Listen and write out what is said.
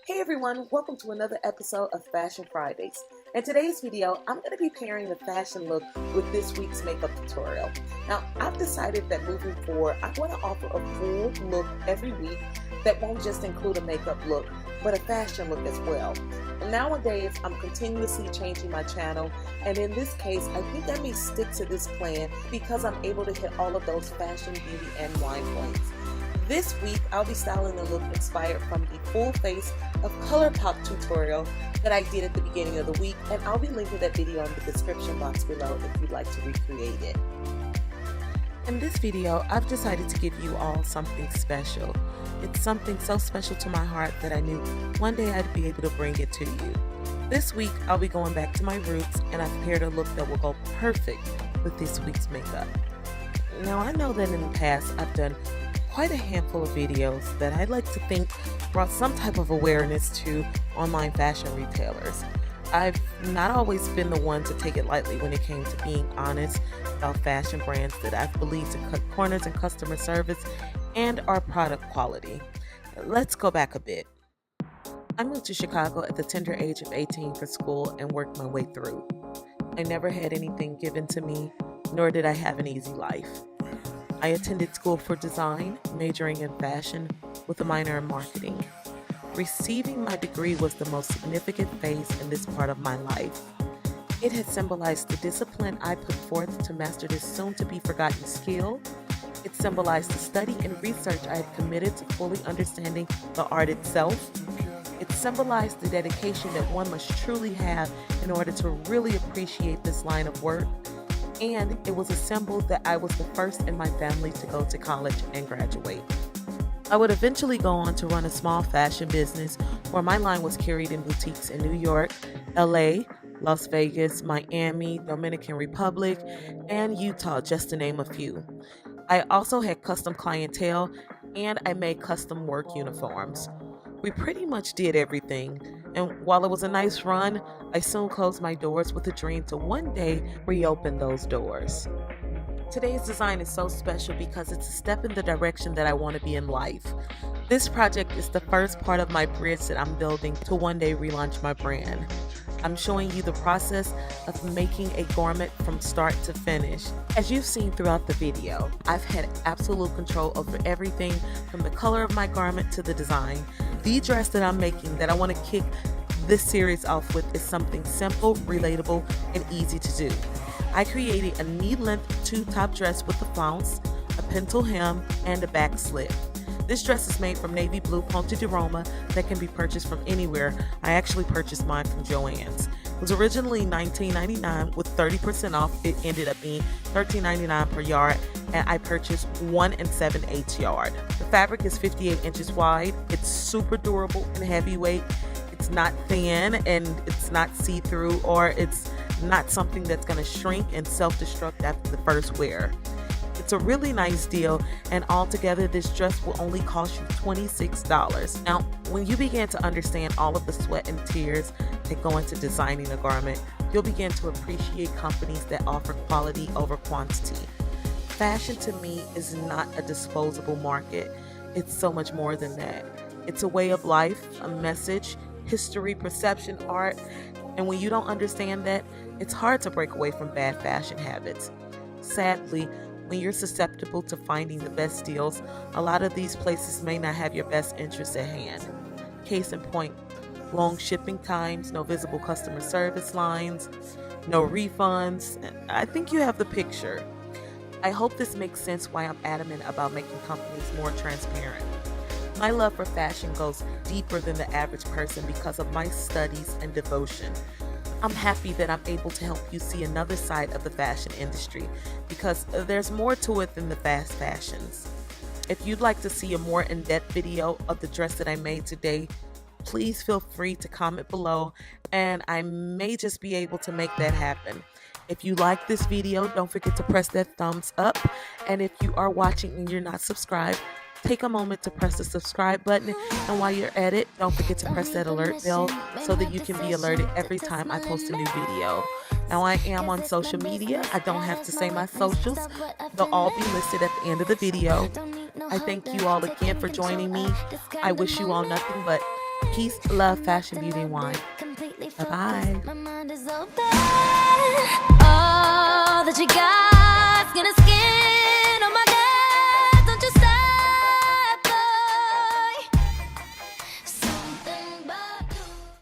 Hey everyone, welcome to another episode of Fashion Fridays. In today's video, I'm going to be pairing the fashion look with this week's makeup tutorial. Now, I've decided that moving forward, I want to offer a full look every week that won't just include a makeup look, but a fashion look as well. Nowadays, I'm continuously changing my channel, and in this case, I think I may stick to this plan because I'm able to hit all of those fashion, beauty, and wine points. This week, I'll be styling a look inspired from the full face of Colourpop tutorial that I did at the beginning of the week, and I'll be linking that video in the description box below if you'd like to recreate it. In this video, I've decided to give you all something special. It's something so special to my heart that I knew one day I'd be able to bring it to you. This week, I'll be going back to my roots, and I've paired a look that will go perfect with this week's makeup. Now, I know that in the past, I've done quite a handful of videos that I'd like to think brought some type of awareness to online fashion retailers. I've not always been the one to take it lightly when it came to being honest about fashion brands that I've believed to cut corners in customer service and our product quality. Let's go back a bit. I moved to Chicago at the tender age of 18 for school and worked my way through. I never had anything given to me, nor did I have an easy life. I attended school for design, majoring in fashion with a minor in marketing. Receiving my degree was the most significant phase in this part of my life. It had symbolized the discipline I put forth to master this soon-to-be-forgotten skill. It symbolized the study and research I had committed to fully understanding the art itself. It symbolized the dedication that one must truly have in order to really appreciate this line of work. And it was a symbol that I was the first in my family to go to college and graduate. I would eventually go on to run a small fashion business where my line was carried in boutiques in New York, LA, Las Vegas, Miami, Dominican Republic, and Utah, just to name a few. I also had custom clientele, and I made custom work uniforms. We pretty much did everything, and while it was a nice run, I soon closed my doors with a dream to one day reopen those doors. Today's design is so special because it's a step in the direction that I want to be in life. This project is the first part of my bridge that I'm building to one day relaunch my brand. I'm showing you the process of making a garment from start to finish. As you've seen throughout the video, I've had absolute control over everything from the color of my garment to the design. The dress that I'm making that I want to kick this series off with is something simple, relatable, and easy to do. I created a knee-length two-top dress with a flounce, a pintle hem, and a back slit. This dress is made from navy blue Ponte di Roma that can be purchased from anywhere. I actually purchased mine from Joann's. It was originally $19.99 with 30% off. It ended up being $13.99 per yard, and I purchased 1 7/8 yard. The fabric is 58 inches wide. It's super durable and heavyweight. It's not thin and it's not see-through, or it's not something that's going to shrink and self-destruct after the first wear. It's a really nice deal, and altogether this dress will only cost you $26. Now, when you begin to understand all of the sweat and tears that go into designing a garment, you'll begin to appreciate companies that offer quality over quantity. Fashion to me is not a disposable market. It's so much more than that. It's a way of life, a message, history, perception, art, and when you don't understand that, it's hard to break away from bad fashion habits. Sadly, when you're susceptible to finding the best deals, a lot of these places may not have your best interests at hand. Case in point, long shipping times, no visible customer service lines, no refunds. I think you have the picture. I hope this makes sense why I'm adamant about making companies more transparent. My love for fashion goes deeper than the average person because of my studies and devotion. I'm happy that I'm able to help you see another side of the fashion industry because there's more to it than the fast fashions. If you'd like to see a more in-depth video of the dress that I made today, please feel free to comment below and I may just be able to make that happen. If you like this video, don't forget to press that thumbs up, and if you are watching and you're not subscribed, take a moment to press the subscribe button, and while you're at it, don't forget to press that alert bell so that you can be alerted every time I post a new video. Now, I am on social media. I don't have to say my socials. They'll all be listed at the end of the video. I thank you all again for joining me. I wish you all nothing but Peace, love, fashion, beauty, and wine. Bye-bye. All that you got.